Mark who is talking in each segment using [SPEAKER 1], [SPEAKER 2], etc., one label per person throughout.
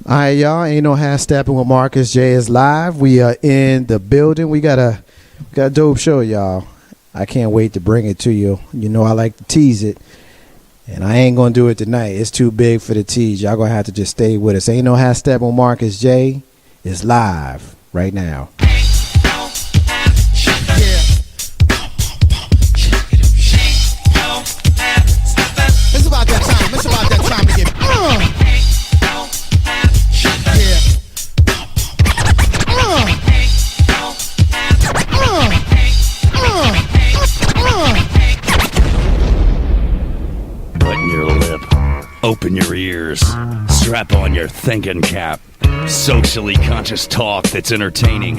[SPEAKER 1] All right, y'all. Ain't no half stepping with Marcus J is live. We are in the building. We got a dope show, y'all. I can't wait to bring it to you. You know I like to tease it, and I ain't gonna do it tonight. It's too big for the tease. Y'all gonna have to just stay with us. Ain't no half stepping with Marcus J is live right now.
[SPEAKER 2] It's about that time. It's about that time to get.
[SPEAKER 3] Button your lip, open your ears, strap on your thinking cap. Socially conscious talk that's entertaining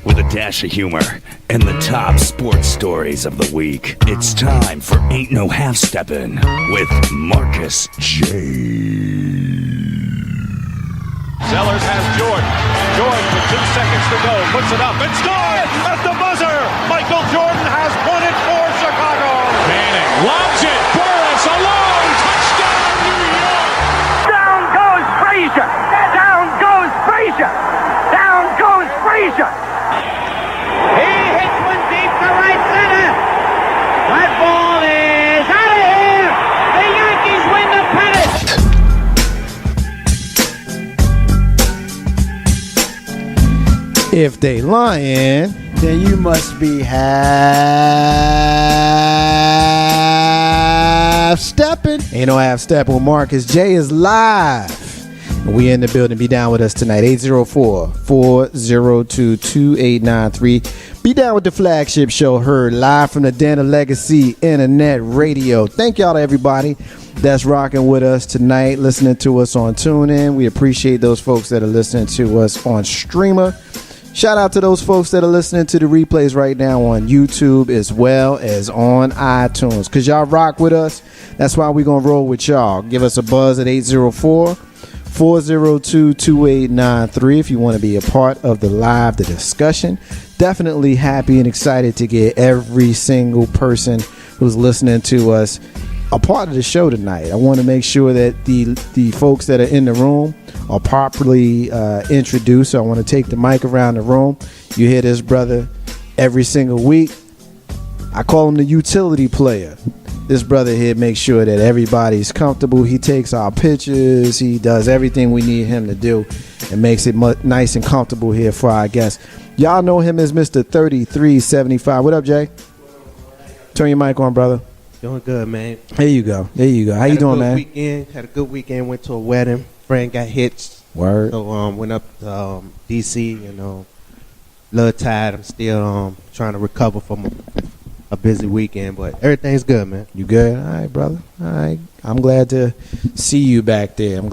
[SPEAKER 3] with a dash of humor and the top sports stories of the week. It's time for Ain't No Half Steppin' with Marcus J.
[SPEAKER 4] Sellers has Jordan. Jordan with 2 seconds to go. Puts it up and scores at the buzzer. Michael Jordan has won it for Chicago. Manning lobs it. Burris alone. Touchdown, New York.
[SPEAKER 5] Down goes Frazier. Down goes Frazier. Down goes Frazier. He hits one deep to right center. That ball is out of here. The Yankees win the pennant.
[SPEAKER 1] If they lying, then you must be half stepping. Ain't no half stepping with Marcus J is live. And we in the building. Be down with us tonight. 804-402-2893. Be down with the flagship show heard live from the Den of Legacy Internet Radio. Thank y'all to everybody that's rocking with us tonight, listening to us on TuneIn. We appreciate those folks that are listening to us on Streamer. Shout out to those folks that are listening to the replays right now on YouTube as well as on iTunes. Because y'all rock with us. That's why we're going to roll with y'all. Give us a buzz at 804-402-2893 if you want to be a part of the discussion. Definitely happy and excited to get every single person who's listening to us a part of the show tonight. I want to make sure that the folks that are in the room are properly introduced. So I want to take the mic around the room. You hear this brother every single week. I call him the utility player. This brother here makes sure that everybody's comfortable. He takes our pictures. He does everything we need him to do and makes it nice and comfortable here for our guests. Y'all know him as Mr. 3375. What up, Jay? Turn your mic on, brother.
[SPEAKER 6] Doing good, man.
[SPEAKER 1] There you go. How you doing, man?
[SPEAKER 6] Had a good weekend. Went to a wedding. Friend got hitched.
[SPEAKER 1] Word.
[SPEAKER 6] So went up to D.C. and a little tired. I'm still trying to recover from a busy weekend, but everything's good, man.
[SPEAKER 1] You good? All right, brother. All right. I'm glad to see you back there. Of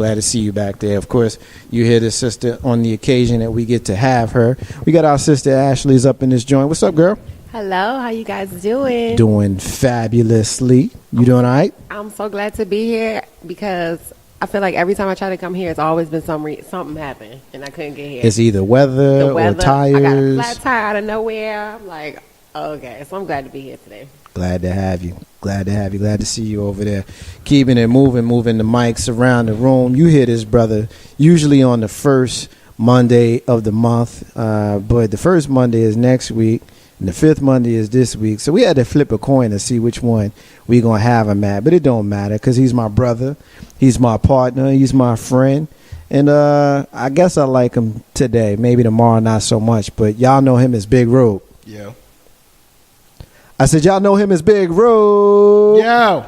[SPEAKER 1] course, you hear the sister on the occasion that we get to have her. We got our sister Ashley's up in this joint. What's up, girl?
[SPEAKER 7] Hello, how you guys doing?
[SPEAKER 1] Doing fabulously. You doing all right?
[SPEAKER 7] I'm so glad to be here because I feel like every time I try to come here, it's always been something happened, and I couldn't get here.
[SPEAKER 1] It's either weather or tires.
[SPEAKER 7] I got a flat tire out of nowhere. I'm like, okay, so I'm glad to be here today.
[SPEAKER 1] Glad to have you. Glad to see you over there. Keeping it moving the mics around the room. You hear this brother usually on the first Monday of the month, but the first Monday is next week. And the fifth Monday is this week. So we had to flip a coin to see which one we're going to have him at. But it don't matter because he's my brother. He's my partner. He's my friend. And I guess I like him today. Maybe tomorrow not so much. But y'all know him as Big Robe.
[SPEAKER 2] Yeah.
[SPEAKER 1] I said y'all know him as Big Robe.
[SPEAKER 2] Yo.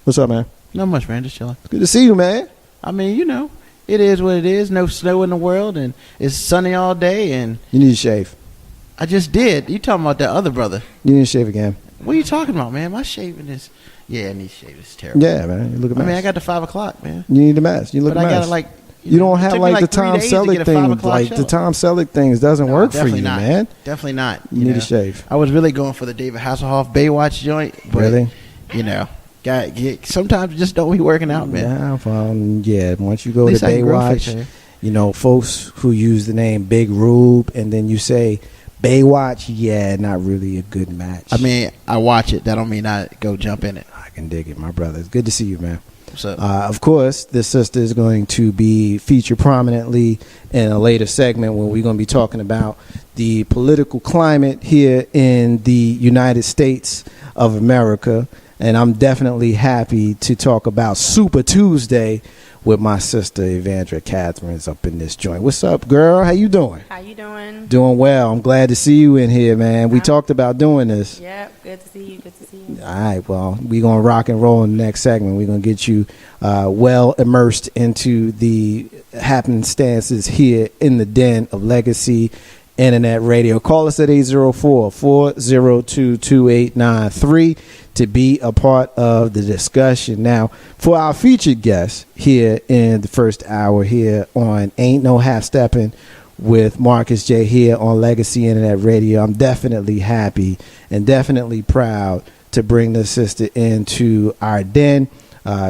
[SPEAKER 1] What's up, man?
[SPEAKER 8] Not much, man. Just chilling.
[SPEAKER 1] Good to see you, man.
[SPEAKER 8] I mean, it is what it is. No snow in the world, and it's sunny all day. And
[SPEAKER 1] you need to shave.
[SPEAKER 8] I just did. You talking about that other brother?
[SPEAKER 1] You need to shave again.
[SPEAKER 8] What are you talking about, man? My shaving is, I need to shave. It's terrible.
[SPEAKER 1] Yeah, man. You look a mess.
[SPEAKER 8] I mean, I got the 5 o'clock, man.
[SPEAKER 1] You need a mess. You look a mess.
[SPEAKER 8] I got
[SPEAKER 1] you don't have like the Tom Selleck thing. Like the Tom Selleck things doesn't work for you, man.
[SPEAKER 8] Definitely not.
[SPEAKER 1] You need to shave.
[SPEAKER 8] I was really going for the David Hasselhoff Baywatch joint. But,
[SPEAKER 1] really?
[SPEAKER 8] Sometimes it just don't be working out, man.
[SPEAKER 1] Once you go to Baywatch, folks who use the name Big Rube and then you say Baywatch, not really a good match.
[SPEAKER 8] I mean, I watch it. That don't mean I go jump in it.
[SPEAKER 1] I can dig it, my brother. It's good to see you, man.
[SPEAKER 8] What's up?
[SPEAKER 1] Of course, this sister is going to be featured prominently in a later segment when we're going to be talking about the political climate here in the United States of America. And I'm definitely happy to talk about Super Tuesday with my sister Evandra Catherine's up in this joint. What's up, girl? How you doing?
[SPEAKER 9] How you doing?
[SPEAKER 1] Doing well. I'm glad to see you in here, man. We talked about doing this.
[SPEAKER 9] Yep, good to see you. Good to see you.
[SPEAKER 1] All right, well, we're going to rock and roll in the next segment. We're going to get you well immersed into the happenstances here in the den of Legacy Internet Radio. Call us at 804-402-2893 to be a part of the discussion. Now, for our featured guest here in the first hour here on Ain't No Half Steppin' with Marcus J here on Legacy Internet Radio, I'm definitely happy and definitely proud to bring this sister into our den.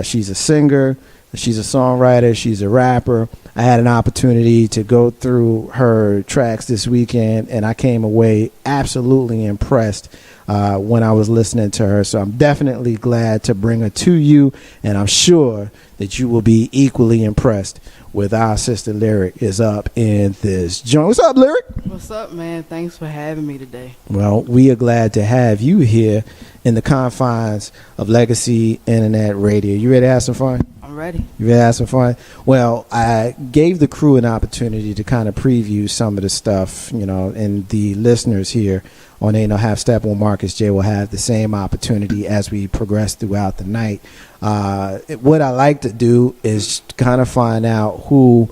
[SPEAKER 1] She's a singer, she's a songwriter, she's a rapper. I had an opportunity to go through her tracks this weekend, and I came away absolutely impressed when I was listening to her. So I'm definitely glad to bring her to you, and I'm sure that you will be equally impressed with our sister LYRIQ is up in this joint. What's up, LYRIQ?
[SPEAKER 10] What's up, man? Thanks for having me today.
[SPEAKER 1] Well, we are glad to have you here in the confines of Legacy Internet Radio. You ready to have some fun?
[SPEAKER 10] I'm ready.
[SPEAKER 1] You ready to have some fun? Well, I gave the crew an opportunity to kind of preview some of the stuff, you know, and the listeners here on Ain't No Half Step on Marcus J will have the same opportunity as we progress throughout the night. What I like to do is kind of find out who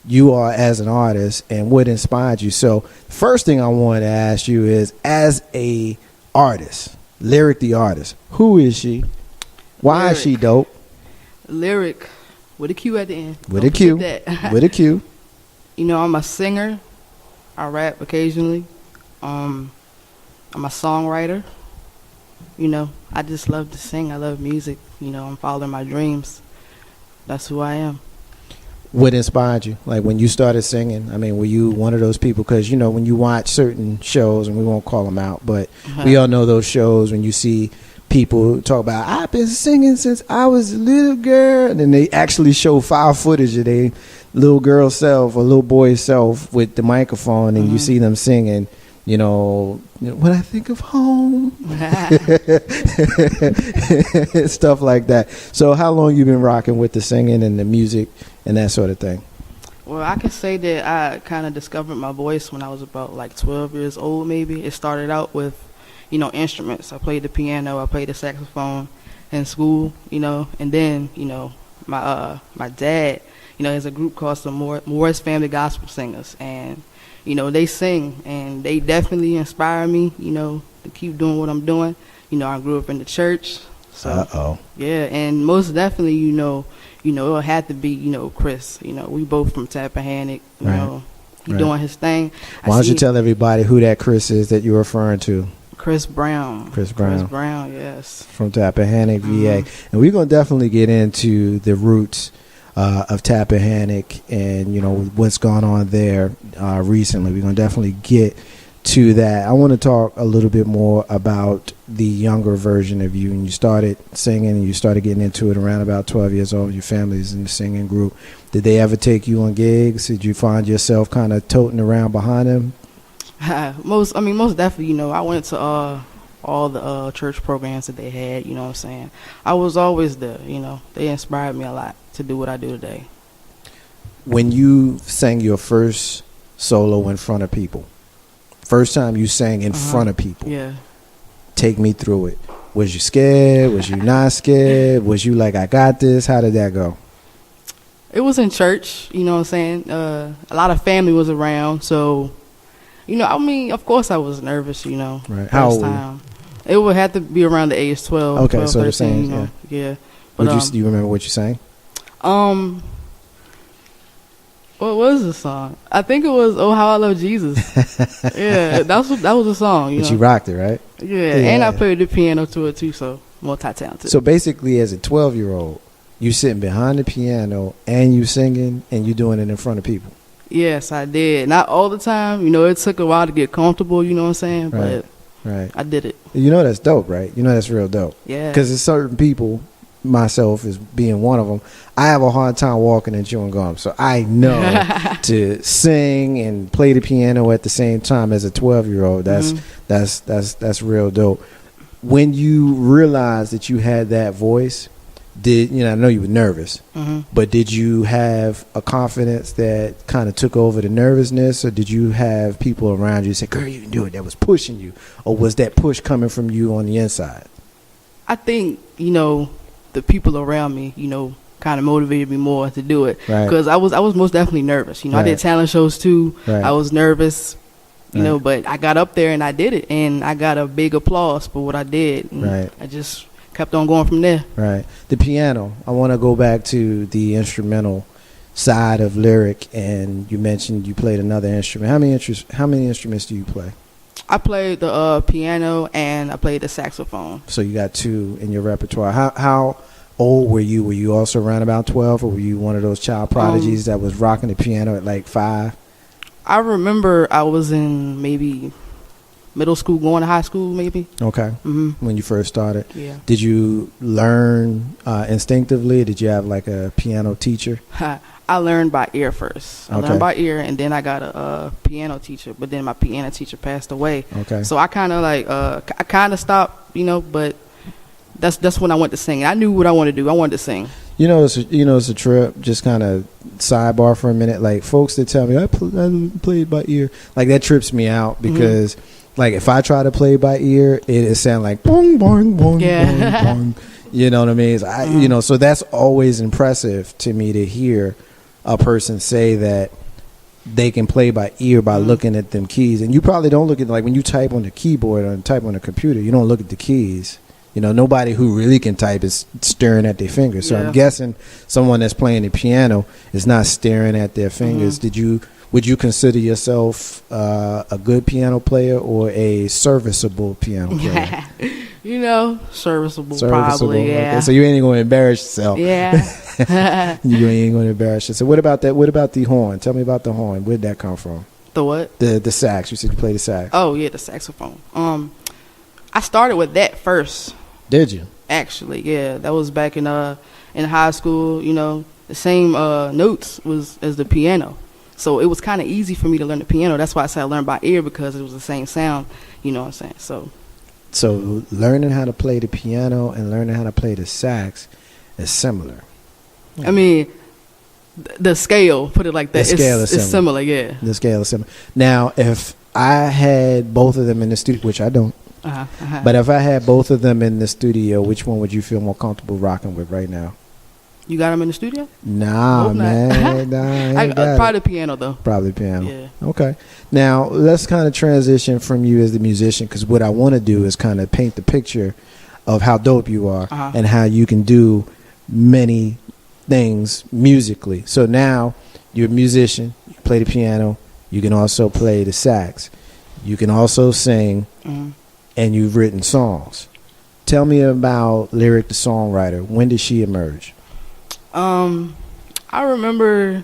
[SPEAKER 1] you are as an artist and what inspired you. So first thing I want to ask you is, as a artist, LYRIQ the artist, who is she? Why is she dope?
[SPEAKER 10] LYRIQ with a Q at the end.
[SPEAKER 1] With a Q. With a Q.
[SPEAKER 10] You know, I'm a singer. I rap occasionally. I'm a songwriter. You know, I just love to sing. I love music. You know, I'm following my dreams. That's who I am.
[SPEAKER 1] What inspired you? Like when you started singing, I mean, were you one of those people? Because, you know, when you watch certain shows, and we won't call them out, but we all know those shows when you see people talk about, I've been singing since I was a little girl, and then they actually show file footage of their little girl self or little boy self with the microphone, and you see them singing, you know, when I think of home, stuff like that. So how long you been rocking with the singing and the music and that sort of thing?
[SPEAKER 10] Well, I can say that I kind of discovered my voice when I was about like 12 years old, maybe. It started out with, you know, instruments. I played the piano, I played the saxophone in school, you know, and then, you know, my dad, you know, has a group called the Morris Family Gospel Singers, and you know, they sing, and they definitely inspire me, you know, to keep doing what I'm doing. You know, I grew up in the church. So, yeah, and most definitely, you know, it'll have to be, you know, Chris. You know, we both from Tappahannock, you know, he doing his thing.
[SPEAKER 1] Why don't you tell everybody who that Chris is that you're referring to?
[SPEAKER 10] Chris Brown.
[SPEAKER 1] Chris Brown.
[SPEAKER 10] Chris Brown, yes.
[SPEAKER 1] From Tappahannock, VA. And we're going to definitely get into the roots of Tappahannock and, you know, what's gone on there recently. We're going to definitely get to that. I want to talk a little bit more about the younger version of you. And you started singing and you started getting into it around about 12 years old. Your family's in the singing group. Did they ever take you on gigs? Did you find yourself kind of toting around behind them?
[SPEAKER 10] Most definitely, you know, I went to all the church programs that they had, you know what I'm saying? I was always there, you know. They inspired me a lot to do what I do today.
[SPEAKER 1] When you sang your first solo in front of people, first time you sang in front of people, take me through it. Was you scared? Was you not scared? Was you like, I got this? How did that go?
[SPEAKER 10] It was in church, you know what I'm saying? A lot of family was around, so, you know, I mean, of course I was nervous, you know.
[SPEAKER 1] Right. How old were you?
[SPEAKER 10] It would have to be around the age 12,
[SPEAKER 1] okay,
[SPEAKER 10] 12,
[SPEAKER 1] so
[SPEAKER 10] 13,
[SPEAKER 1] the same,
[SPEAKER 10] you know. Yeah. But,
[SPEAKER 1] do you remember what you sang?
[SPEAKER 10] What was the song? I think it was "Oh How I Love Jesus." Yeah, that was a song.
[SPEAKER 1] But you rocked it, right?
[SPEAKER 10] Yeah, and I played the piano to it too, so multi-talented.
[SPEAKER 1] So basically, as a 12-year-old, you sitting behind the piano and you singing and you doing it in front of people.
[SPEAKER 10] Yes, I did. Not all the time. You know, it took a while to get comfortable. You know what I'm saying?
[SPEAKER 1] Right.
[SPEAKER 10] But I did it.
[SPEAKER 1] You know that's dope, right? You know that's real dope.
[SPEAKER 10] Yeah.
[SPEAKER 1] Because there's certain people myself as being one of them, I have a hard time walking and chewing gum. So I know to sing and play the piano at the same time as a 12-year-old. That's real dope. When you realized that you had that voice, I know you were nervous, but did you have a confidence that kind of took over the nervousness, or did you have people around you say, girl, you can do it, that was pushing you, or was that push coming from you on the inside?
[SPEAKER 10] I think, the people around me, kind of motivated me more to do it, because I was most definitely nervous. I did talent shows too. I was nervous, but I got up there and I did it, and I got a big applause for what I did. And I just kept on going from there. Right.
[SPEAKER 1] The piano, I want to go back to the instrumental side of LYRIQ, and you mentioned you played another instrument. How many instruments do you play?
[SPEAKER 10] I played the piano and I played the saxophone.
[SPEAKER 1] So you got 2 in your repertoire. How old were you? Were you also around about 12, or were you one of those child prodigies that was rocking the piano at like 5?
[SPEAKER 10] I remember I was in maybe middle school, going to high school, maybe. Okay. When you first started. Yeah. Did you learn instinctively? Did you have like a piano teacher? I learned by ear first. I learned by ear, and then I got a piano teacher. But then my piano teacher passed away. Okay. So I kind of stopped, but that's when I went to sing. I knew what I wanted to do. I wanted to sing.
[SPEAKER 1] It's a trip. Just kind of sidebar for a minute. Like folks that tell me I played by ear, like that trips me out because. Like if I try to play by ear, it sounds like boing boing boing boing boing. You know what I mean? So that's always impressive to me to hear a person say that they can play by ear by looking at them keys. And you probably don't look at, like when you type on the keyboard or type on the computer, you don't look at the keys. Nobody who really can type is staring at their fingers. So I'm guessing someone that's playing the piano is not staring at their fingers. Would you consider yourself a good piano player or a serviceable piano player?
[SPEAKER 10] Serviceable, probably, yeah.
[SPEAKER 1] Okay. So you ain't going to embarrass yourself.
[SPEAKER 10] Yeah.
[SPEAKER 1] You ain't going to embarrass yourself. So what about that? What about the horn? Tell me about the horn. Where'd that come from?
[SPEAKER 10] The what?
[SPEAKER 1] The sax. You said you played the sax.
[SPEAKER 10] Oh, yeah, the saxophone. I started with that first.
[SPEAKER 1] Did you?
[SPEAKER 10] Actually, yeah. That was back in high school, the same notes as the piano. So it was kind of easy for me to learn the piano. That's why I said I learned by ear, because it was the same sound. You know what I'm saying?
[SPEAKER 1] So learning how to play the piano and learning how to play the sax is similar.
[SPEAKER 10] I mean, the scale, put it like that, is similar, yeah.
[SPEAKER 1] The scale is similar. Now, if I had both of them in the studio, which I don't, but if I had both of them in the studio, which one would you feel more comfortable rocking with right now?
[SPEAKER 10] You got them in the studio?
[SPEAKER 1] Nah, man.
[SPEAKER 10] Probably the piano, though.
[SPEAKER 1] Probably piano. Yeah. Okay. Now, let's kind of transition from you as the musician, because what I want to do is kind of paint the picture of how dope you are and how you can do many things musically. So now you're a musician, you play the piano, you can also play the sax, you can also sing, and you've written songs. Tell me about LYRIQ the Songwriter. When did she emerge?
[SPEAKER 10] I remember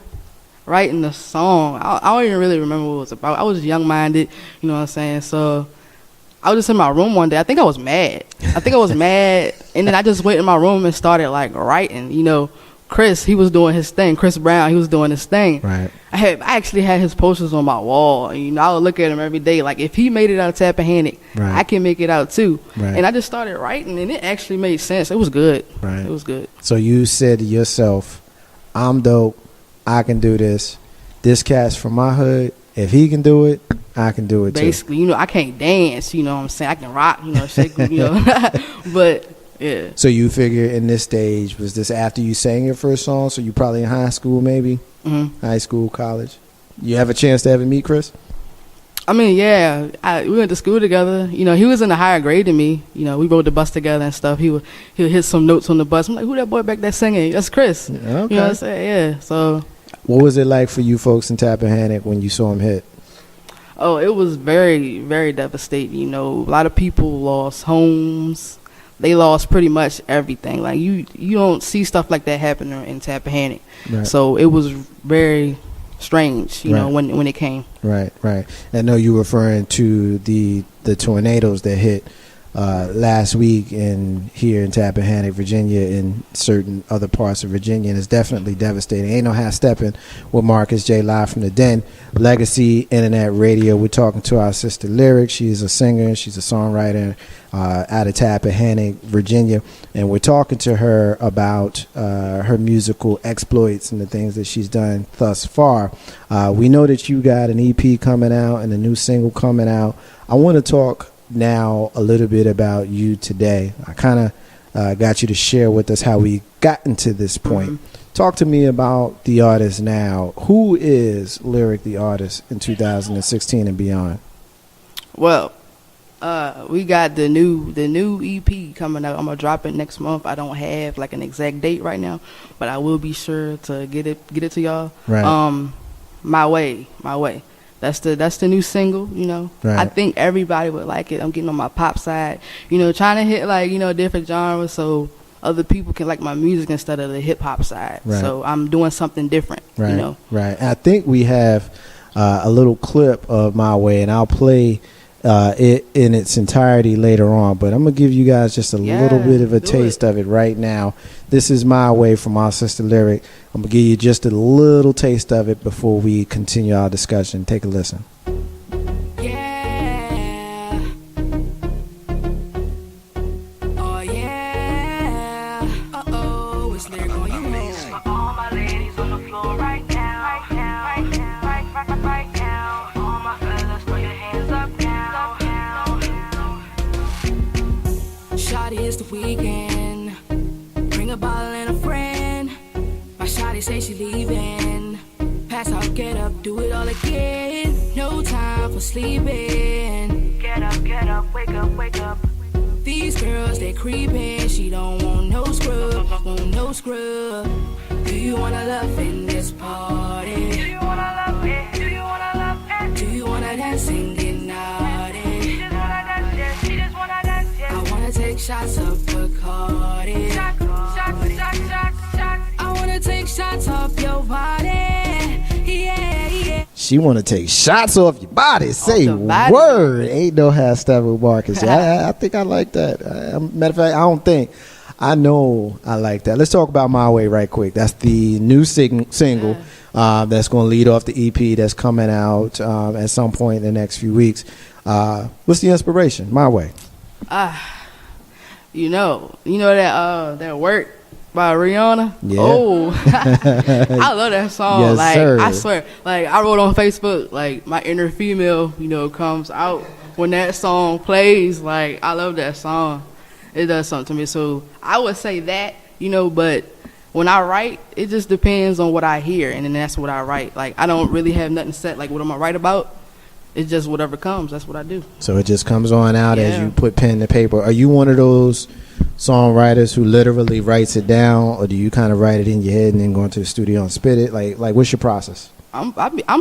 [SPEAKER 10] writing the song. I don't even really remember what it was about. I was young-minded, you know what I'm saying? So I was just in my room one day. I think I was mad. And then I just went in my room and started like writing. Chris, he was doing his thing. Chris Brown, he was doing his thing. Right. I actually had his posters on my wall. And, I would look at him every day. Like, if he made it out of Tappahannock, I can make it out too. Right. And I just started writing, and it actually made sense. It was good. Right. It was good.
[SPEAKER 1] So you said to yourself, I'm dope. I can do this. This cat's from my hood. If he can do it, I can do it too.
[SPEAKER 10] Basically, I can't dance, what I'm saying? I can rock, shake, but... Yeah.
[SPEAKER 1] So you figure in this stage, was this after you sang your first song? So you probably in high school, maybe? High school, college. You have a chance to ever meet Chris?
[SPEAKER 10] I mean, yeah. We went to school together. He was in a higher grade than me. We rode the bus together and stuff. He'll hit some notes on the bus. I'm like, who that boy back there singing? That's Chris. Okay. You know what I'm saying? Yeah. So.
[SPEAKER 1] What was it like for you folks in Tappahannock when you saw him hit?
[SPEAKER 10] Oh, it was very, very devastating. A lot of people lost homes. They lost pretty much everything. Like you don't see stuff like that happen in Tappahannock. Right. So it was very strange, when it came.
[SPEAKER 1] Right. I know you were referring to the tornadoes that hit last week here in Tappahannock, Virginia, in certain other parts of Virginia, and it's definitely devastating. Ain't no half stepping with Marcus J. live from the Den, Legacy Internet Radio. We're talking to our sister LYRIQ. She's a singer, she's a songwriter out of Tappahannock, Virginia, and we're talking to her about her musical exploits and the things that she's done thus far. We know that you got an EP coming out and a new single coming out. I want to talk now a little bit about you today. I kind of got you to share with us how we gotten to this point. Mm-hmm. Talk to me about the artist now. Who is LYRIQ the artist in 2016 and beyond?
[SPEAKER 10] Well, we got the new EP coming out. I'm gonna drop it next month. I don't have like an exact date right now, but I will be sure to get it to y'all.
[SPEAKER 1] Right.
[SPEAKER 10] My way. That's the new single, you know.
[SPEAKER 1] Right.
[SPEAKER 10] I think everybody would like it. I'm getting on my pop side, you know, trying to hit like, you know, different genres so other people can like my music instead of the hip hop side.
[SPEAKER 1] Right.
[SPEAKER 10] So I'm doing something different,
[SPEAKER 1] right.
[SPEAKER 10] you know.
[SPEAKER 1] Right. I think we have a little clip of My Way, and I'll play it in its entirety later on, but I'm gonna give you guys just a little bit of a taste of it right now. This is My Way from our sister LYRIQ. I'm gonna give you just a little taste of it before we continue our discussion. Take a listen.
[SPEAKER 11] Yeah. Oh yeah. Uh-oh, it's LYRIQ on you know. For all my ladies on the floor right now. Right now. All my fellas, throw your hands up now. Shawty, it's the weekend. Bring a bottle and a friend. My shawty say she leaving. Pass out, get up, do it all again. No time for sleeping. Get up, wake up. These girls, they creeping. She don't want no scrub. Do you wanna love in this party? Do you wanna love it? Do you wanna dance and get naughty? She just wanna dance, yeah. I wanna take shots of Bacardi. Shots. I wanna take shots off your body. Yeah.
[SPEAKER 1] She want to take shots off your body. Say word. Ain't no half step with Marcus. I think I like that. Matter of fact, I know I like that. Let's talk about My Way right quick. That's the new single that's going to lead off the EP that's coming out at some point in the next few weeks. What's the inspiration? My Way.
[SPEAKER 10] You know that Work by Rihanna.
[SPEAKER 1] Yeah.
[SPEAKER 10] Oh, I love that song.
[SPEAKER 1] Yes,
[SPEAKER 10] like
[SPEAKER 1] sir.
[SPEAKER 10] I swear, like I wrote on Facebook, like my inner female, you know, comes out when that song plays. Like I love that song. It does something to me. So I would say that, you know, but when I write, it just depends on what I hear, and then that's what I write. Like I don't really have nothing set. Like what I'm gonna write about. It's just whatever comes. That's what I do.
[SPEAKER 1] So it just comes on out as you put pen to paper. Are you one of those songwriters who literally writes it down, or do you kind of write it in your head and then go into the studio and spit it? Like what's your process?
[SPEAKER 10] I'm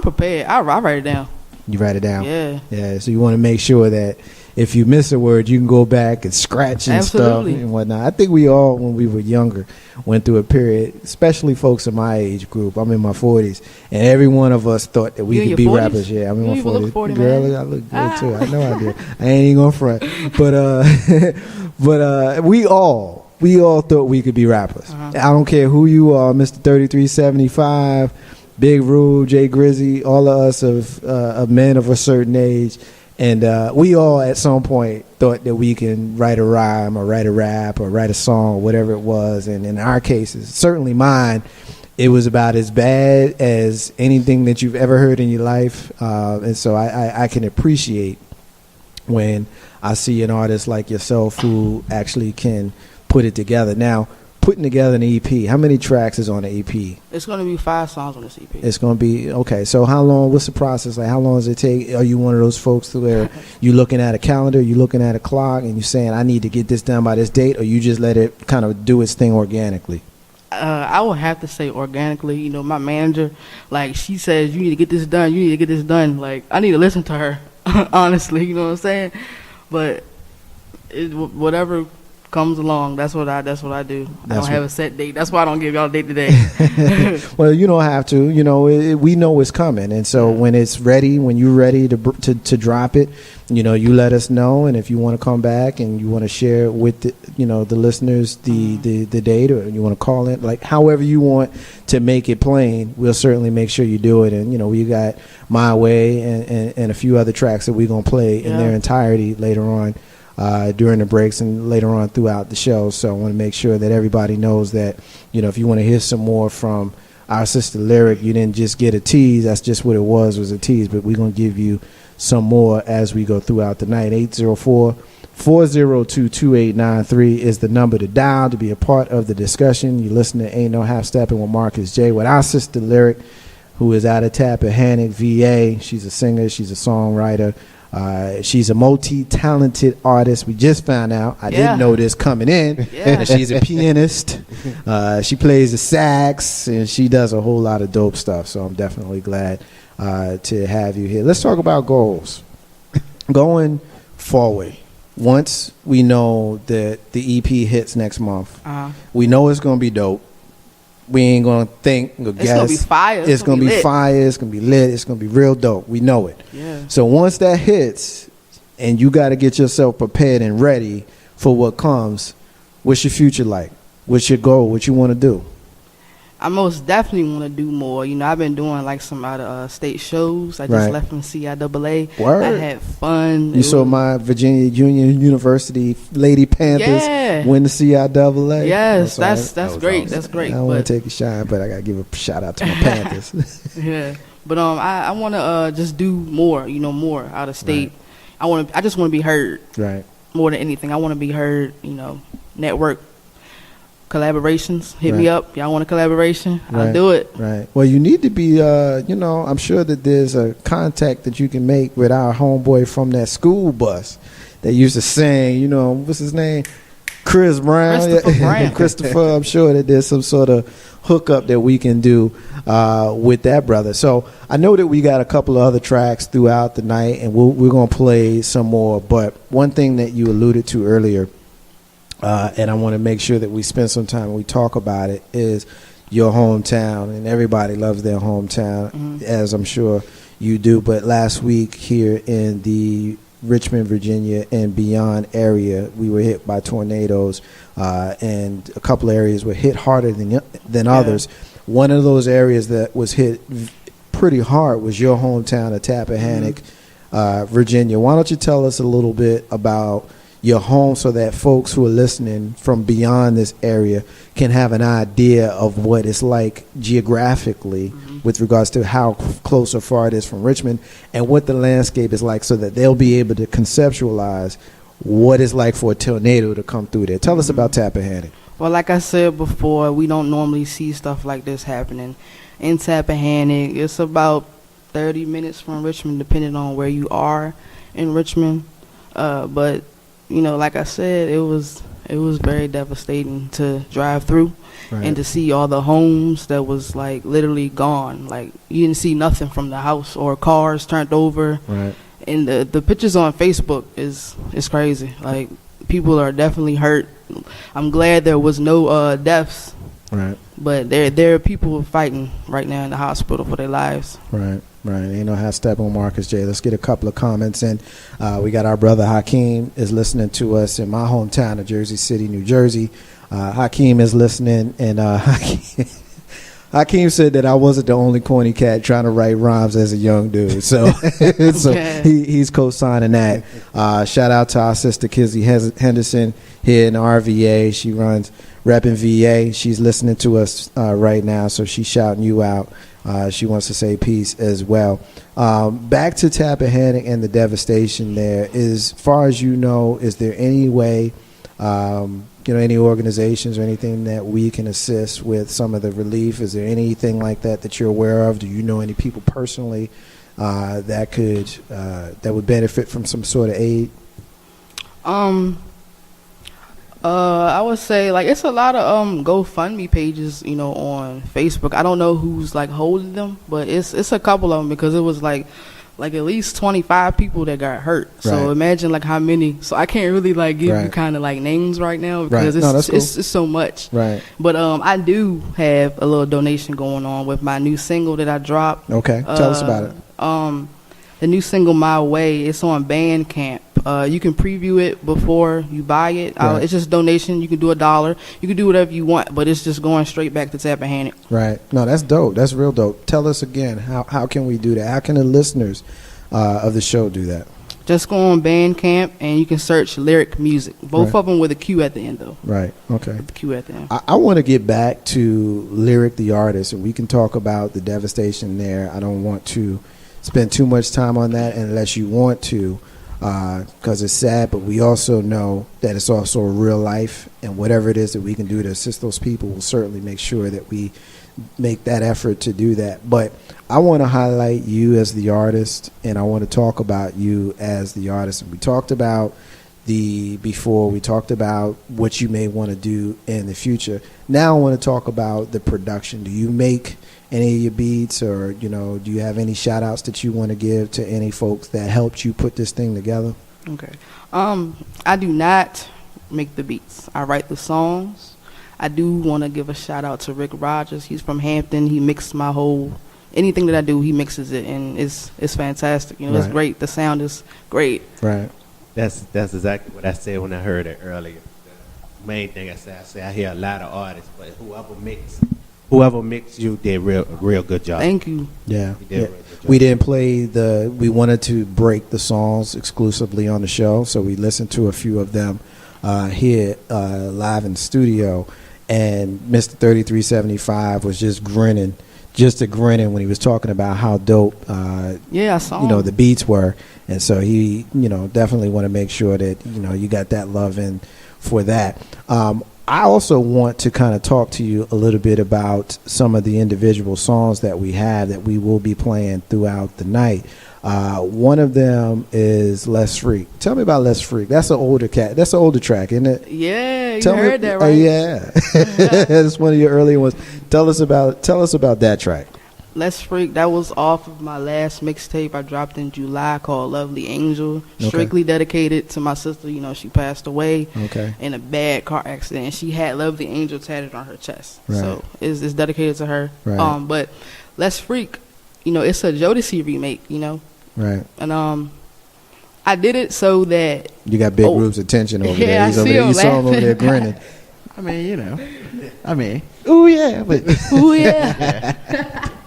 [SPEAKER 10] prepared. I write it down.
[SPEAKER 1] You write it down?
[SPEAKER 10] Yeah.
[SPEAKER 1] So you want to make sure that if you miss a word, you can go back and scratch and stuff and whatnot. I think we all, when we were younger, went through a period, especially folks in my age group. I'm in my 40s, and every one of us thought that we could be 40s? Rappers. Yeah, I'm in my 40s. 40, girl, man. I look good too. I know I do. I ain't even gonna front, but we all thought we could be rappers. I don't care who you are, Mr. 3375, Big Rube, Jay Grizzy, all of us of men of a certain age. And we all at some point thought that we can write a rhyme or write a rap or write a song or whatever it was. And in our cases, certainly mine, it was about as bad as anything that you've ever heard in your life. And so I can appreciate when I see an artist like yourself who actually can put it together. Now, putting together an EP, how many tracks is on the EP?
[SPEAKER 10] It's going to be 5 songs on this EP.
[SPEAKER 1] It's going to be, okay, so how long, what's the process? Like, how long does it take? Are you one of those folks where you looking at a calendar, you looking at a clock, and you're saying, I need to get this done by this date, or you just let it kind of do its thing organically?
[SPEAKER 10] I would have to say organically. You know, my manager, like, she says, you need to get this done. Like, I need to listen to her, honestly, you know what I'm saying? But whatever comes along, that's what I do. I
[SPEAKER 1] That's
[SPEAKER 10] don't have a set date. That's why I don't give y'all a date today.
[SPEAKER 1] Well, you don't have to. You know, we know it's coming, and so when it's ready, when you're ready to drop it, you know, you let us know. And if you want to come back and you want to share with the listeners the date, or you want to call in, like however you want to make it plain, we'll certainly make sure you do it. And you know, we got My Way and a few other tracks that we're gonna play in their entirety later on. During the breaks and later on throughout the show. So I want to make sure that everybody knows that, you know, if you want to hear some more from our sister Lyric, you didn't just get a tease. That's just what it was a tease. But we're going to give you some more as we go throughout the night. 804-402-2893 is the number to dial to be a part of the discussion. You listen to Ain't No Half Steppin' with Marcus J. with our sister Lyric, who is out of Tappahannock, VA. She's a singer. She's a songwriter. She's a multi-talented artist. We just found out. I didn't know this coming in. And she's a pianist. She plays the sax, and she does a whole lot of dope stuff. So I'm definitely glad to have you here. Let's talk about goals. Going forward, once we know that the EP hits next month, we know it's going to be dope. We ain't gonna think or guess.
[SPEAKER 10] It's gonna be fire.
[SPEAKER 1] It's gonna be fire. It's gonna be lit. It's gonna be real dope. We know it.
[SPEAKER 10] Yeah.
[SPEAKER 1] So once that hits, and you got to get yourself prepared and ready for what comes. What's your future like? What's your goal? What you want to do?
[SPEAKER 10] I most definitely want to do more. You know, I've been doing like some out of state shows. I just left from CIAA.
[SPEAKER 1] Word.
[SPEAKER 10] I had fun.
[SPEAKER 1] You saw my Virginia Union University Lady Panthers win the CIAA.
[SPEAKER 10] Yes, that's great.
[SPEAKER 1] Awesome.
[SPEAKER 10] That's great.
[SPEAKER 1] I don't want to take a shot, but I gotta give a shout out to my Panthers.
[SPEAKER 10] Yeah, but I want to just do more. You know, more out of state. Right. I just want to be heard.
[SPEAKER 1] Right.
[SPEAKER 10] More than anything, I want to be heard. You know, network. Collaborations, hit me up. Y'all want a collaboration? I'll do it.
[SPEAKER 1] Right. Well, you need to be, you know, I'm sure that there's a contact that you can make with our homeboy from that school bus that used to sing, you know, what's his name? Chris Brown.
[SPEAKER 10] Christopher Brown.
[SPEAKER 1] Christopher, I'm sure that there's some sort of hookup that we can do with that brother. So I know that we got a couple of other tracks throughout the night, and we're going to play some more. But one thing that you alluded to earlier, and I want to make sure that we spend some time and we talk about it, is your hometown. And everybody loves their hometown, as I'm sure you do. But last week here in the Richmond, Virginia and beyond area, we were hit by tornadoes, and a couple areas were hit harder than others. One of those areas that was hit pretty hard was your hometown of Tappahannock, Virginia. Why don't you tell us a little bit about your home so that folks who are listening from beyond this area can have an idea of what it's like geographically with regards to how close or far it is from Richmond and what the landscape is like, so that they'll be able to conceptualize what it's like for a tornado to come through there. Tell us about Tappahannock.
[SPEAKER 10] Well, like I said before, we don't normally see stuff like this happening in Tappahannock. It's about 30 minutes from Richmond, depending on where you are in Richmond. But you know, like I said, it was very devastating to drive through and to see all the homes that was like literally gone. Like you didn't see nothing from the house or cars turned over. Right. And the pictures on Facebook is crazy. Like people are definitely hurt. I'm glad there was no deaths. Right. But there are people fighting right now in the hospital for their lives.
[SPEAKER 1] Right. Right. Ain't No Half Steppin' on Marcus J. Let's get a couple of comments in. We got our brother Hakeem is listening to us in my hometown of Jersey City, New Jersey. Hakeem is listening, and Hakeem said that I wasn't the only corny cat trying to write rhymes as a young dude. So, he's co-signing that. Shout out to our sister Kizzy Henderson here in the RVA. She runs Reppin' VA. She's listening to us right now, so she's shouting you out. She wants to say peace as well. Back to Tappahannock and the devastation there. As far as you know, is there any way, any organizations or anything that we can assist with some of the relief? Is there anything like that you're aware of? Do you know any people personally that would benefit from some sort of aid?
[SPEAKER 10] I would say like it's a lot of GoFundMe pages, on Facebook. I don't know who's like holding them, but it's a couple of them, because it was like like at least 25 people that got hurt. So
[SPEAKER 1] Right.
[SPEAKER 10] imagine like how many. So I can't really like give you
[SPEAKER 1] Right.
[SPEAKER 10] kind of like names right now
[SPEAKER 1] Right.
[SPEAKER 10] because
[SPEAKER 1] No, that's cool.
[SPEAKER 10] it's so much.
[SPEAKER 1] Right.
[SPEAKER 10] But I do have a little donation going on with my new single that I dropped.
[SPEAKER 1] Okay. Tell us about it.
[SPEAKER 10] The new single My Way, it's on Bandcamp. You can preview it before you buy it.
[SPEAKER 1] Right.
[SPEAKER 10] It's just donation. You can do $1. You can do whatever you want, but it's just going straight back to Steppin Hand.
[SPEAKER 1] Right. No, that's dope. That's real dope. Tell us again, how can we do that? How can the listeners of the show do that?
[SPEAKER 10] Just go on Bandcamp and you can search LYRIQ Music. Both
[SPEAKER 1] Right.
[SPEAKER 10] of them with a Q at the end, though.
[SPEAKER 1] Right. Okay.
[SPEAKER 10] With the Q at the end.
[SPEAKER 1] I want to get back to LYRIQ the artist, and we can talk about the devastation there. I don't want to spend too much time on that unless you want to, because it's sad, but we also know that it's also a real life, and whatever it is that we can do to assist those people, we'll certainly make sure that we make that effort to do that. But I want to highlight you as the artist, and I want to talk about you as the artist. And we talked about we talked about what you may want to do in the future. Now I want to talk about the production. Do you make any of your beats, or do you have any shout outs that you want to give to any folks that helped you put this thing together?
[SPEAKER 10] Okay. I do not make the beats. I write the songs. I do want to give a shout out to Rick Rogers. He's from Hampton. He mixed my whole anything that I do. He mixes it, and it's fantastic. It's
[SPEAKER 1] Right.
[SPEAKER 10] great. The sound is great.
[SPEAKER 1] Right.
[SPEAKER 6] That's exactly what I said when I heard it earlier. The main thing I say I hear a lot of artists, but whoever mixed you did a real good job.
[SPEAKER 10] Thank you.
[SPEAKER 1] Yeah.
[SPEAKER 6] You did a real good job.
[SPEAKER 1] We didn't play we wanted to break the songs exclusively on the show, so we listened to a few of them here live in the studio, and Mr. 3375 was just grinning when he was talking about how dope
[SPEAKER 10] Yeah, I saw him.
[SPEAKER 1] the beats were, and so he definitely want to make sure that you got that love in for that. I also want to kind of talk to you a little bit about some of the individual songs that we have that we will be playing throughout the night. One of them is Let's Freak. Tell me about Let's Freak. That's an older That's an older track, isn't it?
[SPEAKER 10] Yeah, you heard that, right?
[SPEAKER 1] Yeah. It's one of your earlier ones. Tell us about that track.
[SPEAKER 10] Let's Freak, that was off of my last mixtape I dropped in July called Lovely Angel. Strictly dedicated to my sister. She passed away in a bad car accident. She had Lovely Angel tatted on her chest.
[SPEAKER 1] Right.
[SPEAKER 10] So it's dedicated to her.
[SPEAKER 1] Right.
[SPEAKER 10] But Let's Freak, it's a Jodeci remake,
[SPEAKER 1] Right.
[SPEAKER 10] And I did it so that
[SPEAKER 1] You got Big Rube's attention over there.
[SPEAKER 10] Yeah,
[SPEAKER 1] He's
[SPEAKER 10] I
[SPEAKER 1] over
[SPEAKER 10] see
[SPEAKER 1] there.
[SPEAKER 10] him
[SPEAKER 1] You saw him over there
[SPEAKER 10] laughing.
[SPEAKER 1] grinning. Ooh yeah, but
[SPEAKER 10] ooh yeah.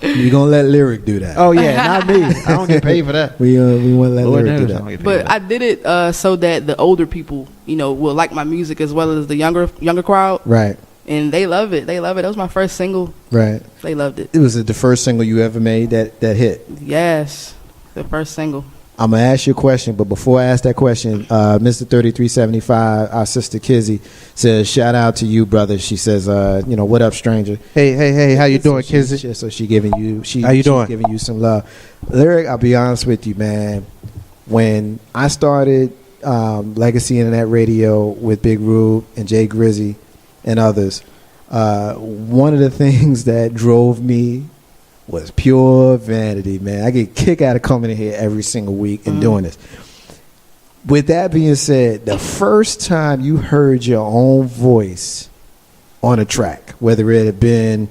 [SPEAKER 1] you gonna let LYRIQ do that?
[SPEAKER 8] Oh yeah, not me. I don't get paid for that.
[SPEAKER 1] We want to let
[SPEAKER 8] Lord
[SPEAKER 1] LYRIQ do
[SPEAKER 8] knows I don't
[SPEAKER 1] that.
[SPEAKER 8] get paid for
[SPEAKER 10] But
[SPEAKER 8] that.
[SPEAKER 10] I did it so that the older people, will like my music as well as the younger crowd.
[SPEAKER 1] Right.
[SPEAKER 10] And they love it. That was my first single.
[SPEAKER 1] Right.
[SPEAKER 10] They loved it.
[SPEAKER 1] It was the first single you ever made that hit.
[SPEAKER 10] Yes, the first single.
[SPEAKER 1] I'm gonna ask you a question, but before I ask that question, Mr. 3375, our sister Kizzy says, "Shout out to you, brother." She says, "What up, stranger?"
[SPEAKER 6] Hey, how you doing, Kizzy?
[SPEAKER 1] So she giving you,
[SPEAKER 6] How you doing?
[SPEAKER 1] She's giving you some love. LYRIQ, I'll be honest with you, man. When I started Legacy Internet Radio with Big Rube and Jay Grizzy and others, one of the things that drove me was pure vanity, man. I get a kick out of coming in here every single week and doing this. With that being said, the first time you heard your own voice on a track, whether it had been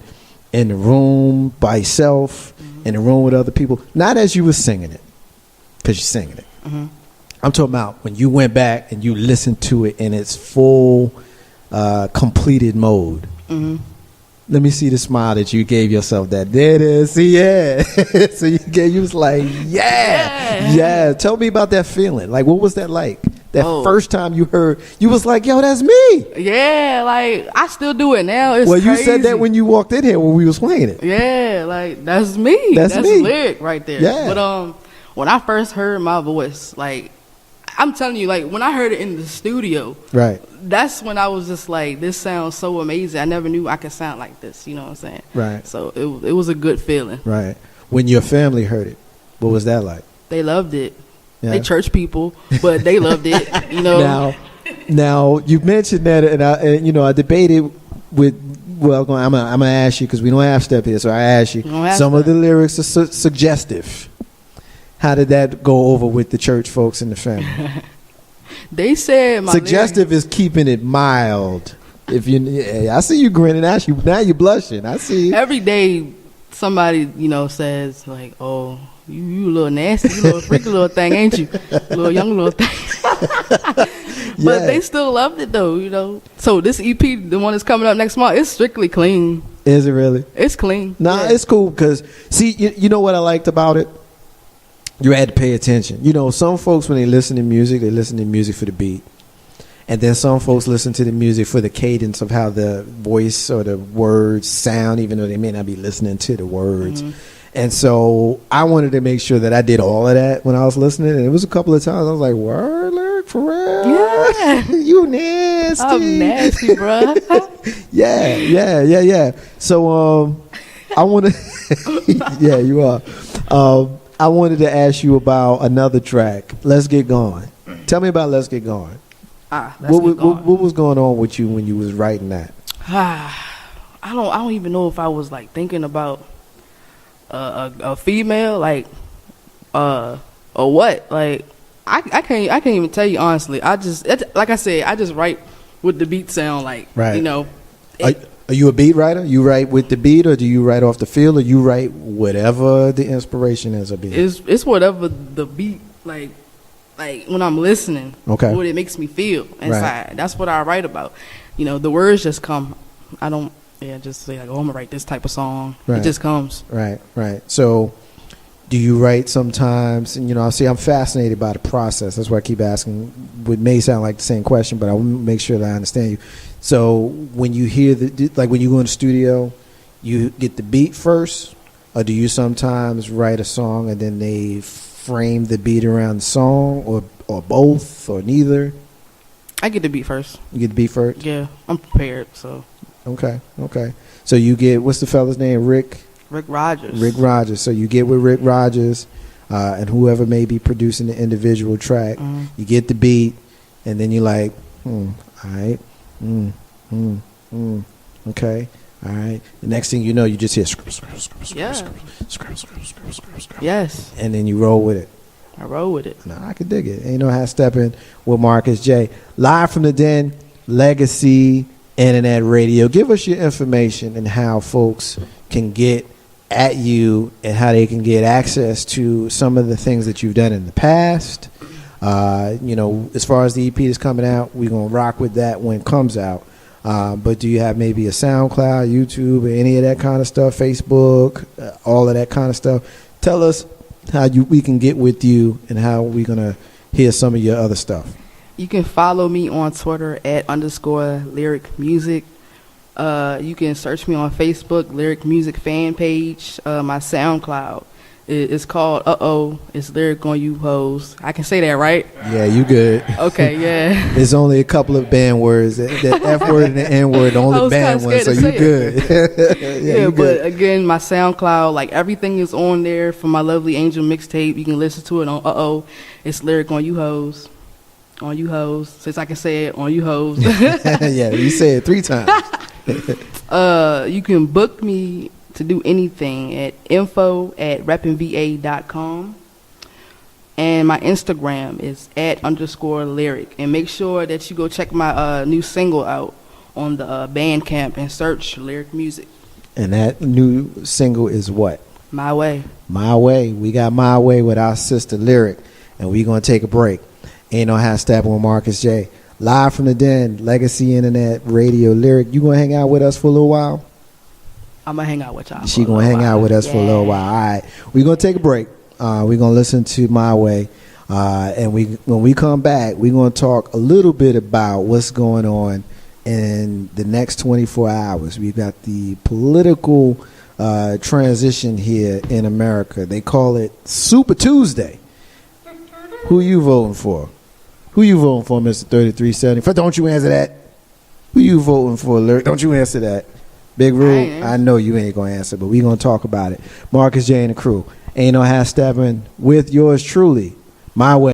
[SPEAKER 1] in the room by yourself, in the room with other people, not as you were singing it, because you're singing it. I'm talking about when you went back and you listened to it in its full completed mode. Let me see the smile that you gave yourself. There it is. See, yeah. So you was like, yeah. Tell me about that feeling. Like, what was that like? That first time you heard, you was like, yo, that's me.
[SPEAKER 10] Yeah, like I still do it now. It's
[SPEAKER 1] well, you
[SPEAKER 10] crazy.
[SPEAKER 1] said that when you walked in here when we was playing it.
[SPEAKER 10] Yeah, like that's me.
[SPEAKER 1] That's me.
[SPEAKER 10] LYRIQ right there.
[SPEAKER 1] Yeah.
[SPEAKER 10] But when I first heard my voice, like I'm telling you, like when I heard it in the studio,
[SPEAKER 1] Right.
[SPEAKER 10] that's when I was just like, this sounds so amazing. I never knew I could sound like this. You know what I'm saying?
[SPEAKER 1] Right.
[SPEAKER 10] So it was a good feeling.
[SPEAKER 1] Right. When your family heard it, what was that like?
[SPEAKER 10] They loved it.
[SPEAKER 1] Yeah.
[SPEAKER 10] They church people, but they loved it.
[SPEAKER 1] Now you mentioned that, and I debated with. Well, I'm gonna ask you because we don't have Step here, so I ask you. Some of the lyrics are suggestive. How did that go over with the church folks and the family?
[SPEAKER 10] They said my
[SPEAKER 1] Suggestive is keeping it mild. If you, I see you grinning. Now you blushing. I see you.
[SPEAKER 10] Every day, somebody says like, "Oh, you a little nasty, you little freaky little thing, ain't you? Little young little thing." But they still loved it though, So this EP, the one that's coming up next month, it's strictly clean.
[SPEAKER 1] Is it really?
[SPEAKER 10] It's clean.
[SPEAKER 1] Nah, it's cool because see, you know what I liked about it. You had to pay attention. Some folks when they listen to music for the beat. And then some folks listen to the music for the cadence of how the voice or the words sound, even though they may not be listening to the words. Mm-hmm. And so I wanted to make sure that I did all of that when I was listening. And it was a couple of times I was like, word, lyric, for real?
[SPEAKER 10] Yeah.
[SPEAKER 1] You nasty.
[SPEAKER 10] I'm nasty, bro.
[SPEAKER 1] Yeah. So I want to, yeah, you are. I wanted to ask you about another track, Let's Get Going. Tell me about Let's Get Going. What was going on with you when you was writing that?
[SPEAKER 10] I don't even know if I was like thinking about a female or what. Like I can't even tell you honestly. I just write with the beat sound
[SPEAKER 1] right. Are you a beat writer? You write with the beat, or do you write off the feel, or you write whatever the inspiration is a beat?
[SPEAKER 10] It's whatever the beat like when I'm listening,
[SPEAKER 1] okay,
[SPEAKER 10] what it makes me feel inside.
[SPEAKER 1] Right.
[SPEAKER 10] That's what I write about. The words just come. I don't just say like, oh, I'm gonna write this type of song. Right. It just comes.
[SPEAKER 1] Right. So do you write sometimes? And I'm fascinated by the process. That's why I keep asking. What may sound like the same question, but I want to make sure that I understand you. So when you hear when you go in the studio, you get the beat first, or do you sometimes write a song and then they frame the beat around the song, or both, or neither?
[SPEAKER 10] I get the beat first.
[SPEAKER 1] You get the beat first?
[SPEAKER 10] Yeah, I'm prepared. So
[SPEAKER 1] okay. So you get, what's the fella's name? Rick Rogers. So you get with Rick Rogers and whoever may be producing the individual track. Mm-hmm. You get the beat, and then you're like, all right, okay, all right. The next thing you know, you just hear scrap.
[SPEAKER 10] Yes.
[SPEAKER 1] And then you roll with it.
[SPEAKER 10] I roll with it.
[SPEAKER 1] No, I can dig it. Ain't no half stepping with Marcus J. Live from the Den, Legacy Internet Radio. Give us your information and how folks can get at you and how they can get access to some of the things that you've done in the past. As far as the EP is coming out, we're going to rock with that when it comes out. But do you have maybe a SoundCloud, YouTube, or any of that kind of stuff, Facebook, all of that kind of stuff? Tell us how we can get with you and how we're going to hear some of your other stuff.
[SPEAKER 10] You can follow me on Twitter at _LYRIQ Music. You can search me on Facebook, LYRIQ Music fan page. My SoundCloud is called it's Lyric on You Hoes. I can say that, right?
[SPEAKER 1] Yeah, you good.
[SPEAKER 10] Okay, yeah.
[SPEAKER 1] There's only a couple of band words. The F word and the N word, the only band ones, so you good.
[SPEAKER 10] Yeah, but again, my SoundCloud, everything is on there for my Lovely Angel mixtape. You can listen to it on it's Lyric on You Hoes. On You Hoes. Since I can say it, on You Hoes.
[SPEAKER 1] Yeah, you say it 3 times.
[SPEAKER 10] You can book me to do anything at info@reppinva.com, and my Instagram is @_lyric. And make sure that you go check my new single out on the Bandcamp and search LYRIQ Music.
[SPEAKER 1] And that new single is what?
[SPEAKER 10] My Way.
[SPEAKER 1] My Way. We got My Way with our sister LYRIQ, and we're gonna take a break. Ain't no half stepping with Marcus J. Live from the Den, Legacy Internet Radio, LYRIQ. You gonna hang out with us for a little while?
[SPEAKER 10] I'm gonna hang out with y'all.
[SPEAKER 1] She gonna hang out with us for a little while. All right, we're gonna take a break. We're gonna listen to My Way, and when we come back, we're gonna talk a little bit about what's going on in the next 24 hours. We've got the political transition here in America. They call it Super Tuesday. Who you voting for? Who you voting for, Mr. 3370? Don't you answer that. Who you voting for, LYRIQ? Don't you answer that. Big Rule, I know you ain't going to answer, but we going to talk about it. Marcus J and the crew. Ain't no half stepping with yours truly. My Way.